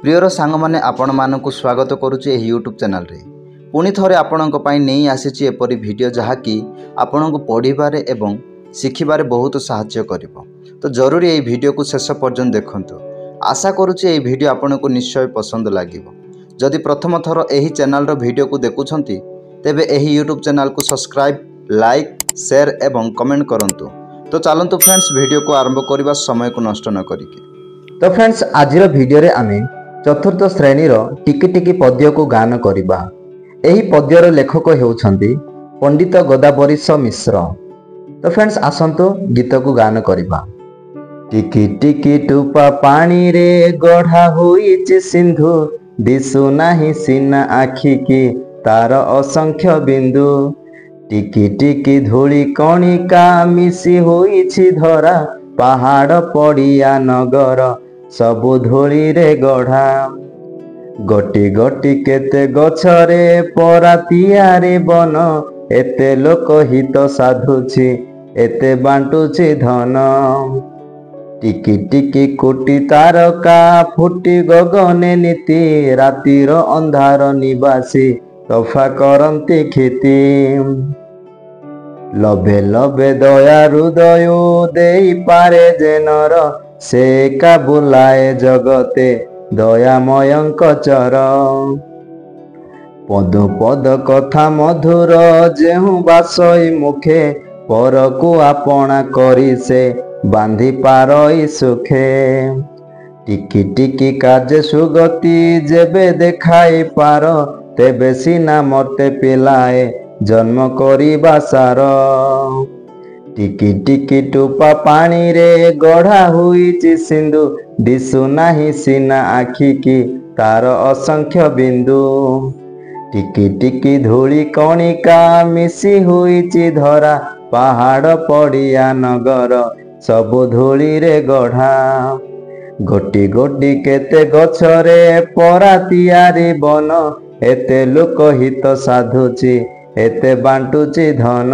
Prior सांग मैंने आपण मानक स्वागत करुच्ची यूट्यूब चैनल रे पुणी थरे आपणक पई नहीं आसीची एपरी वीडियो जहाँकि आपणक पढ़िबारे एवं शिखिबारे बहुत सहाय्य करिवो। तो जरूरी ये वीडियो को शेष पर्यंत देखंतु। आशा करुच्ची ये वीडियो आपनको निश्चय पसंद लागिवो। जदि प्रथम थर एही चैनल रो वीडियो को देखुछंती तेबे एही यूट्यूब चैनल को सब्सक्राइब, लाइक, शेयर एवं कमेंट करंतु। तो चलंतु फ्रेंड्स वीडियो को आरंभ करबा समय को नष्ट न करिके। तो फ्रेंड्स आज वीडियो रे आमे चतुर्थ श्रेणी टिकी टिकी पद्य को गान करिबा। एही पद्यर लेखक हेउछंती पंडित गोदावरीश मिश्र। तो फ्रेंड्स आसंतु गीत को गान करिबा। टिकी टिकी टूपा पानी रे गढ़ा होइछि सिंधु, दिसु नाही सिना आखि की तार असंख्य बिंदु। टिकी टिकी धूली कणिका मिसी होइछि धरा, पहाड़ पड़िया नगर सबु धूली रे गढ़ा। गोटी गोटी केते गछरे परातिया रे बन, एते लोक हित साधुछि एते बांटुछि धन। टिकी टिकी कोटी तारका फुटी गगने नीति, रातिर अंधार निवासी तफा करंती खेती। लबे लबे दया हृदय देई पारे जे नर, से का बुलाए जगते दयामयंक चर। पद पद कथा मधुर जेहु बासई मुखे, पर को आपना करी से बांधी पारई सुखे। टिकी टिकी कार्य सुगति जेबे देखाई पार, तेबे सीना मते पिलाए जन्म करिबा सार। टिकी टिकी टूपा पानी रे गढ़ा हुईछि सिंधु, दिसु नाही सीना आखि की तार असंख्य बिंदु। टिकी टिकी धूली कणिका मिसी हुईछि धरा, पहाड़ पड़िया नगर सबु धूली रे गढ़ा। गोटी गोटी केते गछरे परातिया रे बन, एते लोक हित साधुछि एते बांटुछि धन।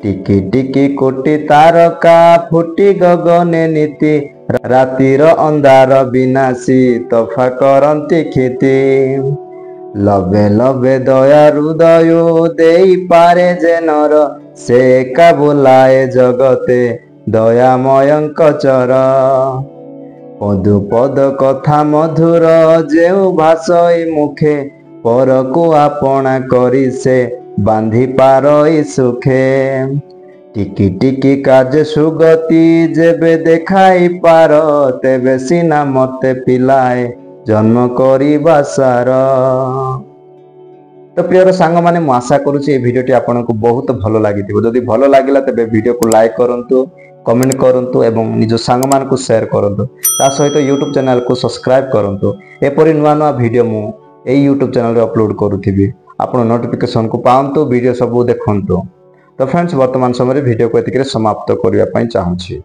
टिकी टिकी कोटी तारका फुटी गगने नीति, रातिर अंधार विनाशी तफा करंती खेती। लबे लबे दया हृदय देई पारे जे नर, से का बुलाए जगते दयामयंक चर। पदु पद कथा मधुर जेउ भाषई मुखे, पर को आपना करी से बांधी पारई सुखे। टिकी टिकी कार्य सुगति जेबे देखाई पार, तेबे सीना मते पिलाए जन्म करिबा सार। तो प्रिय सांग माने मु आशा करूची ए वीडियोटी आपनको बहुत भलो लागिथिबो। जदि भलो लागिला तेबे वीडियो को लाइक करंतु, कमेंट करंतु एवं निज सांग मान को शेयर करंतु। ता सहित यूट्यूब चैनल को सब्सक्राइब करंतु। एपरि नुआ नुआ वीडियो मु ए यूट्यूब चैनल रे अपलोड करूथिबी। आपण नोटिफिकेशन को पाउंतु, वीडियो सब देखंतु। तो फ्रेंड्स वर्तमान समय वीडियो को एतिके समाप्त करिया पई चाहूची।